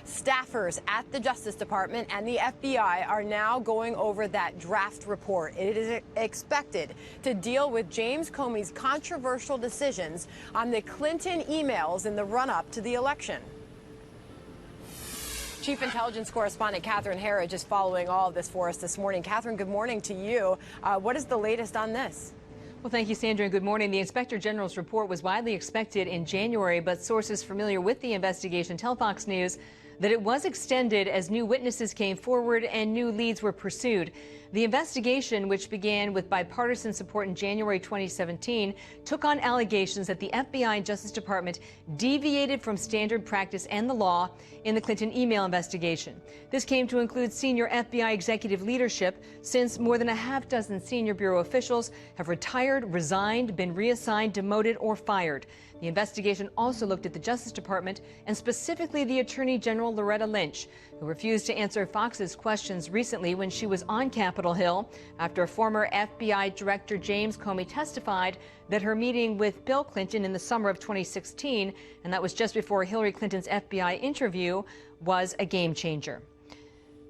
Staffers at the Justice Department and the FBI are now going over that draft report. It is expected to deal with James Comey's controversial decisions on the Clinton emails in the run-up to the election. Chief Intelligence Correspondent Catherine Herridge is following all of this for us this morning. Catherine, good morning to you. What is the latest on this? Well, thank you, Sandra, and good morning. The Inspector General's report was widely expected in January, but sources familiar with the investigation tell Fox News that it was extended as new witnesses came forward and new leads were pursued. The investigation, which began with bipartisan support in January 2017, took on allegations that the FBI and Justice Department deviated from standard practice and the law in the Clinton email investigation. This came to include senior FBI executive leadership, since more than a half dozen senior bureau officials have retired, resigned, been reassigned, demoted, or fired. The investigation also looked at the Justice Department and specifically the Attorney General Loretta Lynch, who refused to answer Fox's questions recently when she was on Capitol Hill after former FBI Director James Comey testified that her meeting with Bill Clinton in the summer of 2016, and that was just before Hillary Clinton's FBI interview, was a game changer.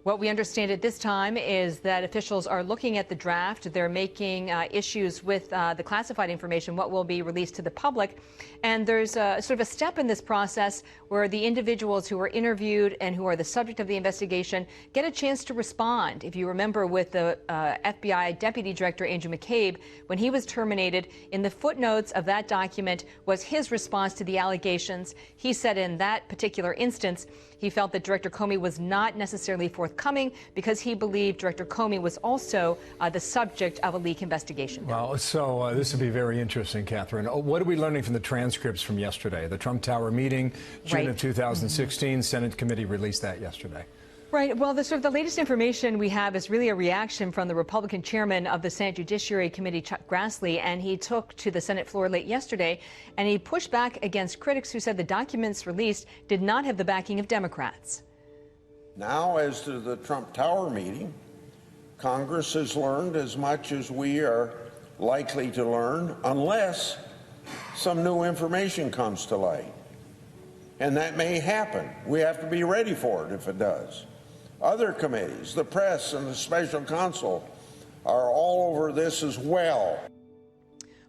What we understand at this time is that officials are looking at the draft. They're making issues with the classified information, what will be released to the public. And there's sort of a step in this process where the individuals who were interviewed and who are the subject of the investigation get a chance to respond. If you remember with the FBI Deputy Director Andrew McCabe, when he was terminated, in the footnotes of that document was his response to the allegations. He said in that particular instance, he felt that Director Comey was not necessarily forthcoming because he believed Director Comey was also the subject of a leak investigation. Well, so this would be very interesting, Catherine. What are we learning from the transcripts from yesterday? The Trump Tower meeting, June of 2016, Senate committee released that yesterday. Right. Well, the latest information we have is really a reaction from the Republican chairman of the Senate Judiciary Committee, Chuck Grassley, and he took to the Senate floor late yesterday, and he pushed back against critics who said the documents released did not have the backing of Democrats. Now, as to the Trump Tower meeting, Congress has learned as much as we are likely to learn unless some new information comes to light. And that may happen. We have to be ready for it if it does. Other committees, the press and the special counsel are all over this as well.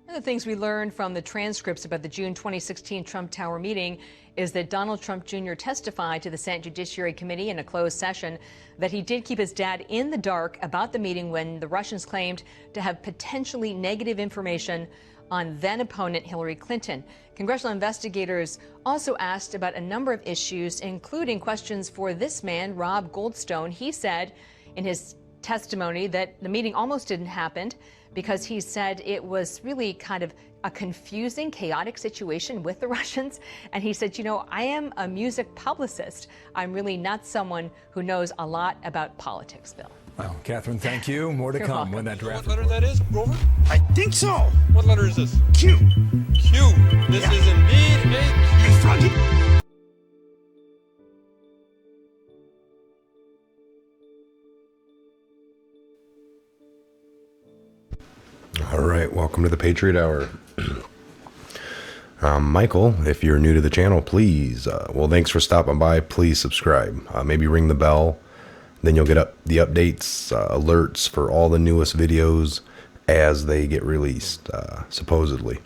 One of the things we learned from the transcripts about the June 2016 Trump Tower meeting is that Donald Trump Jr. testified to the Senate Judiciary Committee in a closed session that he did keep his dad in the dark about the meeting when the Russians claimed to have potentially negative information on then-opponent Hillary Clinton. Congressional investigators also asked about a number of issues, including questions for this man, Rob Goldstone. He said in his testimony that the meeting almost didn't happen because he said it was really kind of a confusing, chaotic situation with the Russians. And he said, you know, I am a music publicist. I'm really not someone who knows a lot about politics, Bill. Well, Catherine, thank you. More to come when that draft. What letter that is, Grover? I think so. What letter is this? Q. Q. This is indeed a Q. Froggy. All right, welcome to the Patriot Hour. Michael, if you're new to the channel, please, thanks for stopping by. Please subscribe. Maybe ring the bell. Then you'll get the updates, alerts for all the newest videos as they get released, supposedly.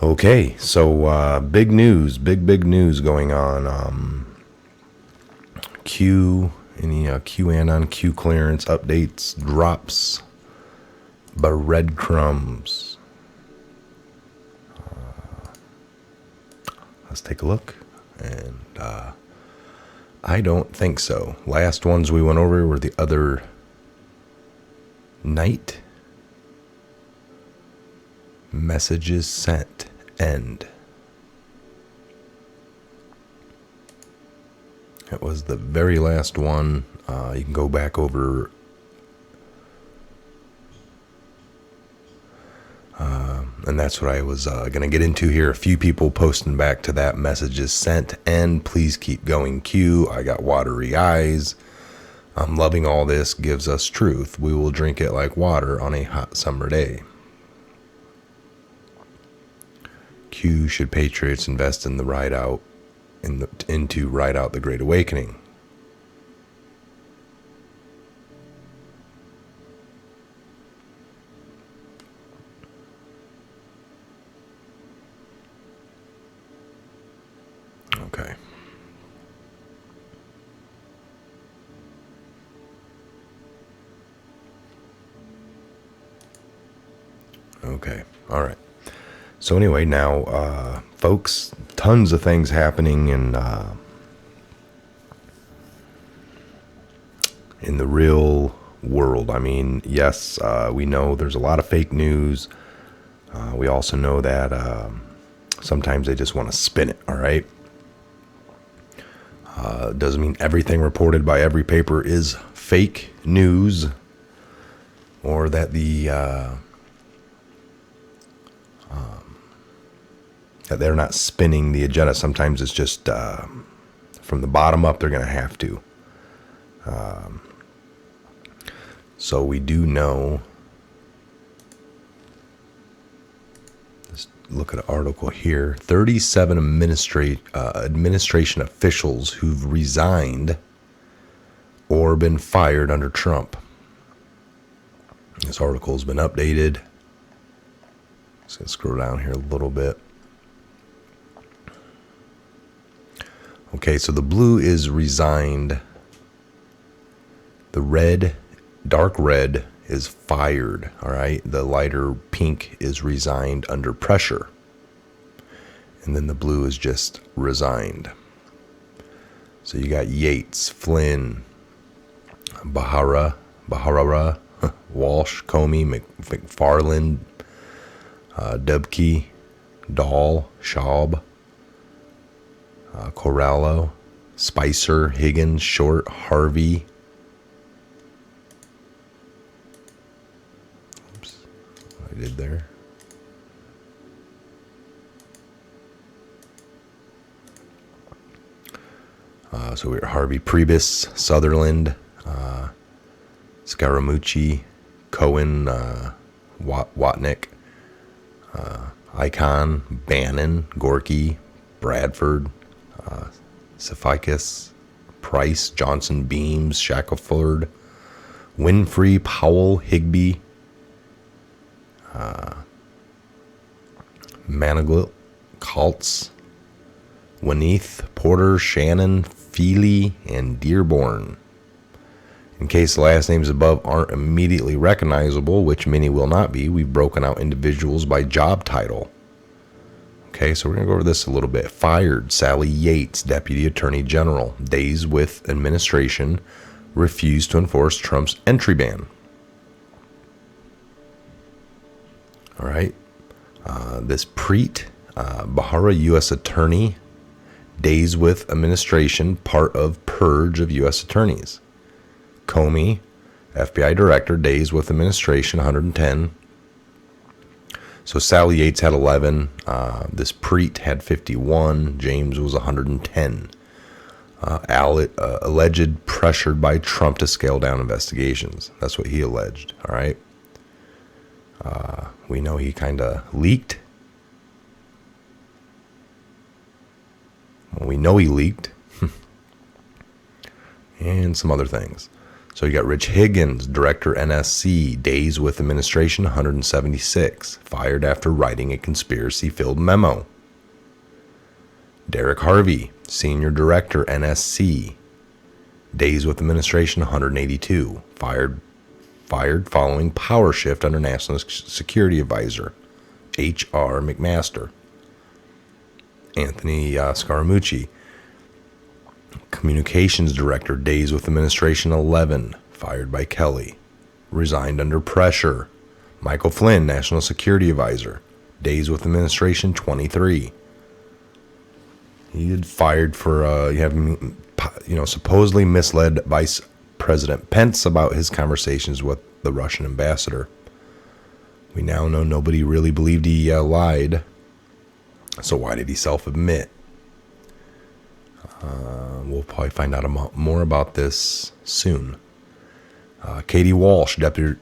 Okay, so big news, big news going on. QAnon, Q clearance updates, drops, breadcrumbs. Let's take a look. And I don't think so. Last ones we went over were the other night. Messages sent. End. It was the very last one. You can go back over and that's what I was going to get into here. A few people posting back to that. Messages sent. And please keep going, Q. I got watery eyes. I'm loving all this. Gives us truth. We will drink it like water on a hot summer day. Q. Should Patriots invest in the ride out in to ride out the Great Awakening. Okay. Okay. All right. So anyway, now, folks, tons of things happening in the real world. I mean, yes, we know there's a lot of fake news. We also know that sometimes they just want to spin it. All right. Doesn't mean everything reported by every paper is fake news, or that that they're not spinning the agenda. Sometimes it's just from the bottom up, they're going to have to. So we do know. Let's look at an article here. 37 administration officials who've resigned or been fired under Trump. This article has been updated. Let's scroll down here a little bit. Okay, so the blue is resigned. The red, dark red, is fired. All right, the lighter pink is resigned under pressure. And then the blue is just resigned. So you got Yates, Flynn, Bahara, Walsh, Comey, McFarland, Dubke, Dahl, Schaub, Corallo, Spicer, Higgins, Short, Harvey. Oops, what I did there. So we're Harvey, Priebus, Sutherland, Scaramucci, Cohen, Watnick, Icahn, Bannon, Gorky, Bradford, Cephikis, Price, Johnson, Beams, Shackelford, Winfrey, Powell, Higbee, Manigault, Kaltz, Wyneeth, Porter, Shannon, Feely, and Dearborn. In case the last names above aren't immediately recognizable, which many will not be, we've broken out individuals by job title. Okay, so we're going to go over this a little bit. Fired, Sally Yates, Deputy Attorney General. Days with administration, refused to enforce Trump's entry ban. All right. This Preet, Bahara, U.S. Attorney. Days with administration, part of purge of U.S. attorneys. Comey, FBI Director, days with administration, 110. So Sally Yates had 11. This Preet had 51. James was 110. Alleged pressured by Trump to scale down investigations. That's what he alleged. All right. We know he kind of leaked. Well, we know he leaked. And some other things. So you got Rich Higgins, Director NSC, days with administration, 176, fired after writing a conspiracy-filled memo. Derek Harvey, Senior Director NSC, days with administration, 182, fired following power shift under National Security Advisor, H.R. McMaster. Anthony Scaramucci, Communications Director, days with administration, 11, fired by Kelly, resigned under pressure. Michael Flynn, National Security Advisor, days with administration, 23. He had fired for supposedly misled Vice President Pence about his conversations with the Russian ambassador. We now know nobody really believed he lied. So why did he self-admit? We'll probably find out more about this soon. Katie Walsh, Deputy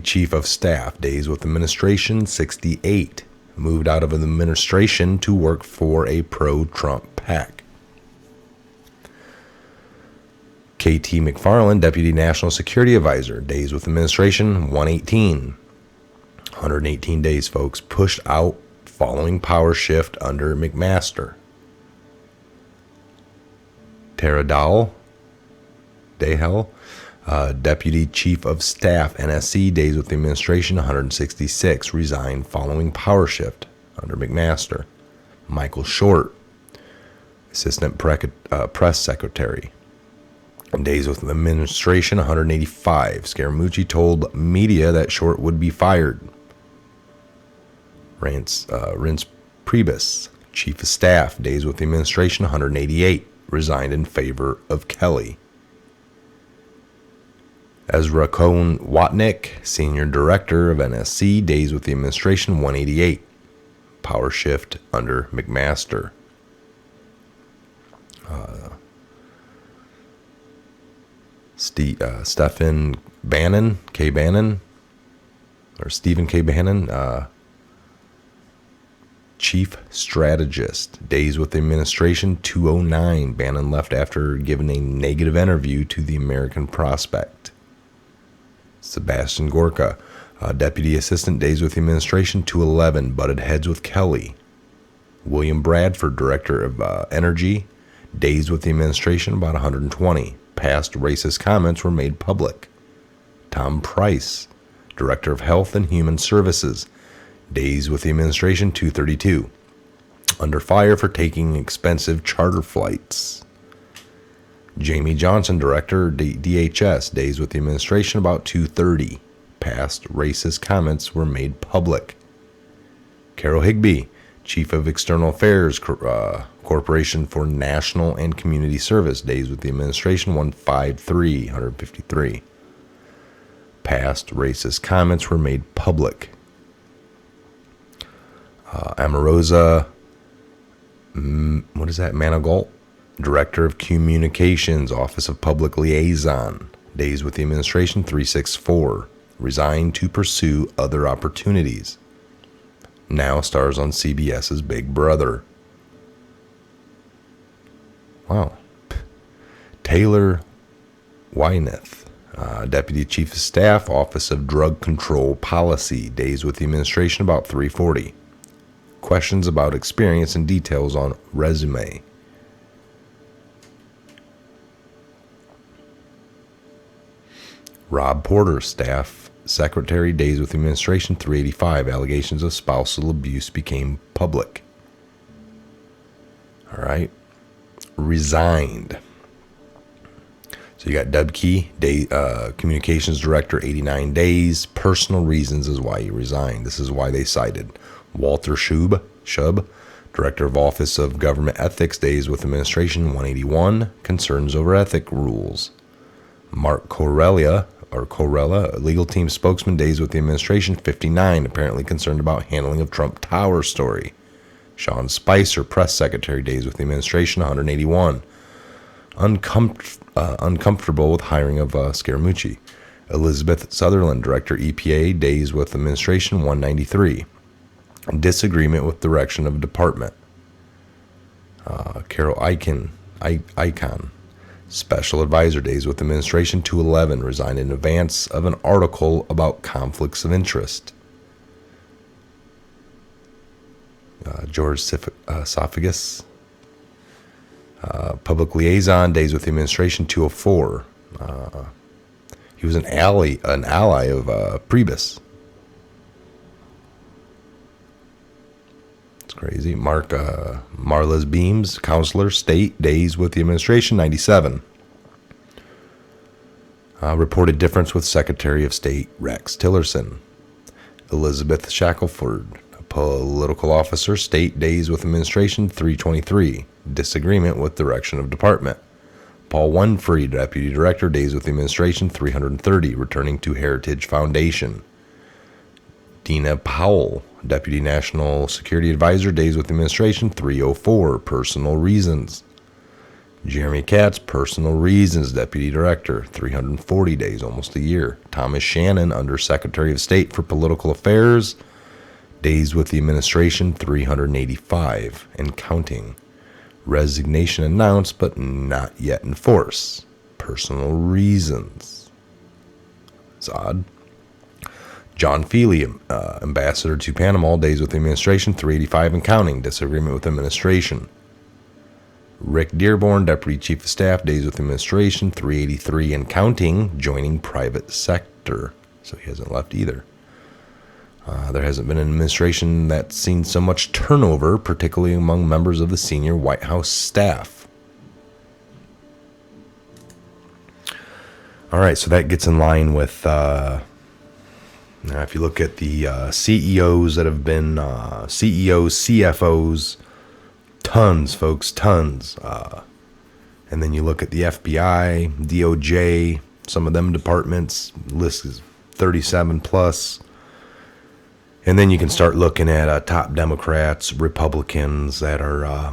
Chief of Staff, days with administration, 68, moved out of the administration to work for a pro-Trump PAC. K.T. McFarland, Deputy National Security Advisor, days with administration, 118. 118 days, folks, pushed out following power shift under McMaster. Tara Dahel, Deputy Chief of Staff, NSC, days with the administration, 166, resigned following power shift under McMaster. Michael Short, Assistant Press Secretary, days with the administration, 185. Scaramucci told media that Short would be fired. Reince Priebus, Chief of Staff, days with the administration, 188, resigned in favor of Kelly. Ezra Cohn Watnick, Senior Director of NSC, days with the administration, 188. Power shift under McMaster. Stephen Bannon, Stephen K. Bannon, Chief Strategist, days with the administration, 209. Bannon left after giving a negative interview to the American Prospect. Sebastian Gorka, Deputy Assistant, days with the administration, 211. Butted heads with Kelly. William Bradford, Director of Energy, days with the administration, about 120. Past racist comments were made public. Tom Price, Director of Health and Human Services, days with the administration, 232. Under fire for taking expensive charter flights. Jamie Johnson, Director, DHS, days with the administration, about 230. Past racist comments were made public. Carol Higbee, Chief of External Affairs, Corporation for National and Community Service, days with the administration, 153. Past racist comments were made public. Amarosa, Manigault, Director of Communications, Office of Public Liaison, days with the administration, 364. Resigned to pursue other opportunities. Now stars on CBS's Big Brother. Wow. Taylor Wyneth, Deputy Chief of Staff, Office of Drug Control Policy, days with the administration, about 340. Questions about experience and details on resume. Rob Porter, Staff Secretary, days with the administration, 385. Allegations of spousal abuse became public. All right. Resigned. So you got Dub Key, Communications Director, 89 days. Personal reasons is why he resigned. This is why they cited. Walter Shub, Director of Office of Government Ethics, days with administration, 181. Concerns over ethic rules. Mark Corella, legal team spokesman, days with the administration, 59. Apparently concerned about handling of Trump Tower story. Sean Spicer, press secretary, days with the administration, 181. Uncomfortable with hiring of Scaramucci. Elizabeth Sutherland, director EPA, days with administration, 193. Disagreement with direction of department. Carol Icahn, special advisor, days with administration, 211. Resigned in advance of an article about conflicts of interest. George Sophagus, public liaison, days with the administration, 204. He was an ally of Priebus. It's crazy. Marla's Beams, counselor, state, days with the administration, 97. Reported difference with Secretary of State Rex Tillerson. Elizabeth Shackelford, political officer, state, days with administration, 323. Disagreement with direction of department. Paul Winfrey, deputy director, days with the administration, 330. Returning to Heritage Foundation. Dina Powell, deputy national security advisor, days with the administration, 304. Personal reasons. Jeremy Katz, personal reasons, deputy director, 340 days, almost a year. Thomas Shannon, under secretary of state for political affairs, Days with the administration, 385 and counting. Resignation announced but not yet in force. Personal reasons. It's odd. John Feely, ambassador to Panama, days with the administration, 385 and counting. Disagreement with administration. Rick Dearborn, deputy chief of staff, days with the administration, 383 and counting, joining private sector. So he hasn't left either. There hasn't been an administration that's seen so much turnover, particularly among members of the senior White House staff. All right, so that gets in line with, now if you look at the CEOs that have been, CEOs, CFOs, tons, folks, tons. And then you look at the FBI, DOJ, some of them departments, list is 37 plus. And then you can start looking at top Democrats, Republicans that are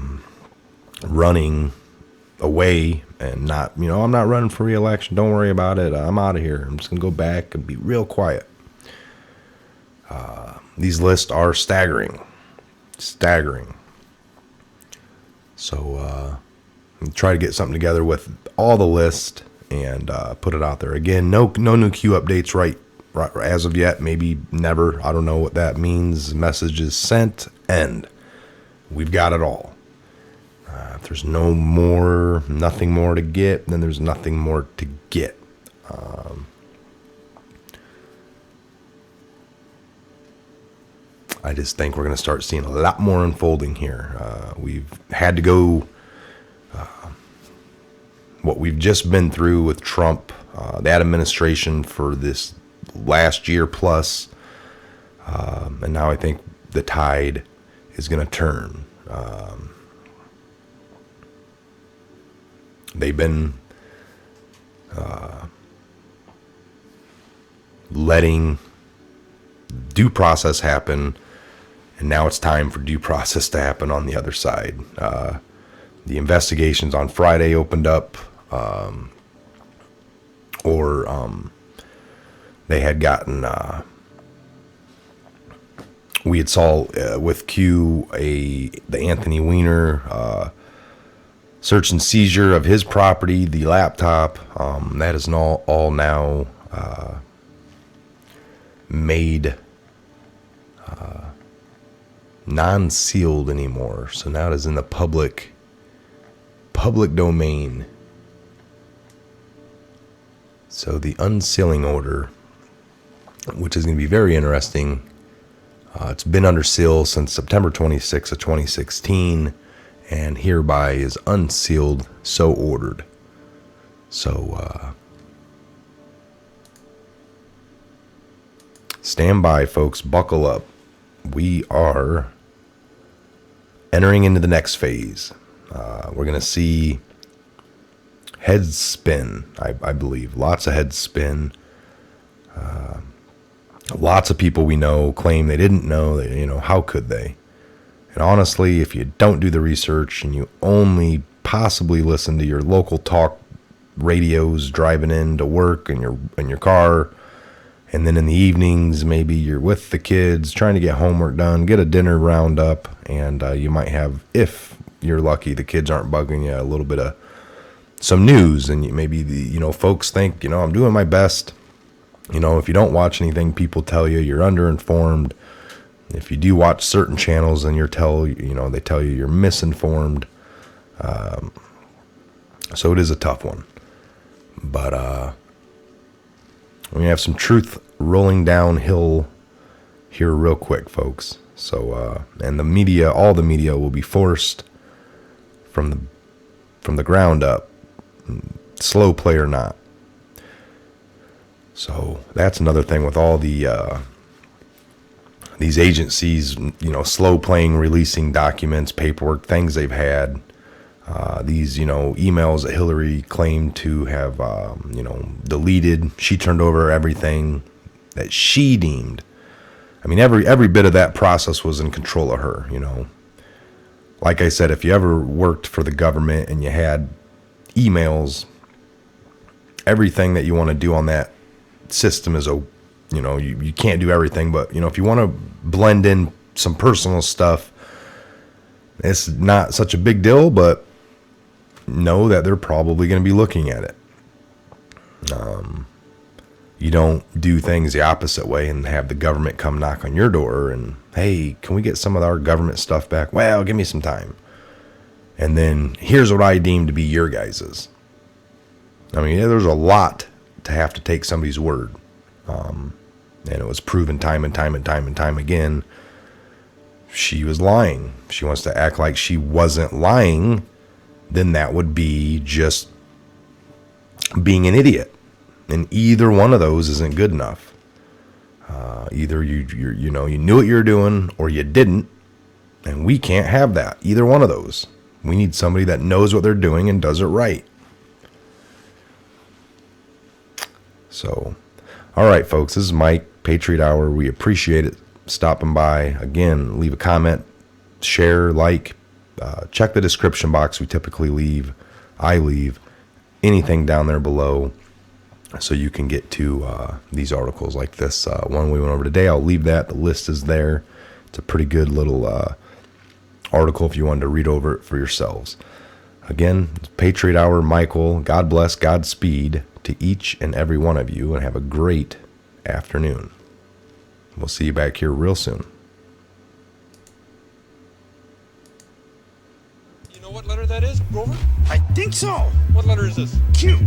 running away and not, I'm not running for re-election. Don't worry about it. I'm out of here. I'm just going to go back and be real quiet. These lists are staggering. Staggering. So try to get something together with all the list and put it out there. Again, no new Q updates right as of yet, maybe never. I don't know what that means. Messages sent, end. We've got it all. If there's nothing more to get, then there's nothing more to get. I just think we're going to start seeing a lot more unfolding here. We've had to go what we've just been through with Trump, that administration for this last year plus, and now I think the tide is going to turn. They've been letting due process happen, and now it's time for due process to happen on the other side. The investigations on Friday opened up, they had gotten, we had saw with Q the Anthony Weiner search and seizure of his property, the laptop. That is all now made non-sealed anymore. So now it is in the public domain. So the unsealing order, which is going to be very interesting. It's been under seal since September 26 of 2016, and hereby is unsealed, so ordered. So stand by, folks. Buckle up. We are entering into the next phase. We're going to see heads spin, I believe. Lots of heads spin. Lots of people we know claim they didn't know. That, how could they? And honestly, if you don't do the research and you only possibly listen to your local talk radios driving into work in your car, and then in the evenings maybe you're with the kids trying to get homework done, get a dinner round up, and you might have, if you're lucky, the kids aren't bugging you, a little bit of some news, and maybe folks think, I'm doing my best. If you don't watch anything people tell you, you're underinformed. If you do watch certain channels, then they tell you you're misinformed. So it is a tough one. But we're going to have some truth rolling downhill here real quick, folks. So, and the media, all the media will be forced from the ground up, slow play or not. So that's another thing with all the these agencies, slow playing, releasing documents, paperwork, things they've had. These, emails that Hillary claimed to have, deleted. She turned over everything that she deemed. I mean, every bit of that process was in control of her, Like I said, if you ever worked for the government and you had emails, everything that you want to do on that system is, you can't do everything, but, if you want to blend in some personal stuff, it's not such a big deal, but know that they're probably going to be looking at it. You don't do things the opposite way and have the government come knock on your door and, hey, can we get some of our government stuff back? Well, give me some time. And then here's what I deem to be your guys's. I mean, there's a lot to have to take somebody's word. And it was proven time and time and time and time again. She was lying. She wants to act like she wasn't lying. Then that would be just being an idiot. And either one of those isn't good enough. Either you knew what you were doing or you didn't. And we can't have that. Either one of those. We need somebody that knows what they're doing and does it right. So, all right, folks, this is Mike, Patriot Hour. We appreciate it stopping by. Again, leave a comment, share, like, check the description box. We typically leave anything down there below so you can get to these articles like this one we went over today. I'll leave that. The list is there. It's a pretty good little article if you wanted to read over it for yourselves. Again, Patriot Hour, Michael. God bless, Godspeed to each and every one of you, and have a great afternoon. We'll see you back here real soon. You know what letter that is, Grover? I think so. What letter is this? Q.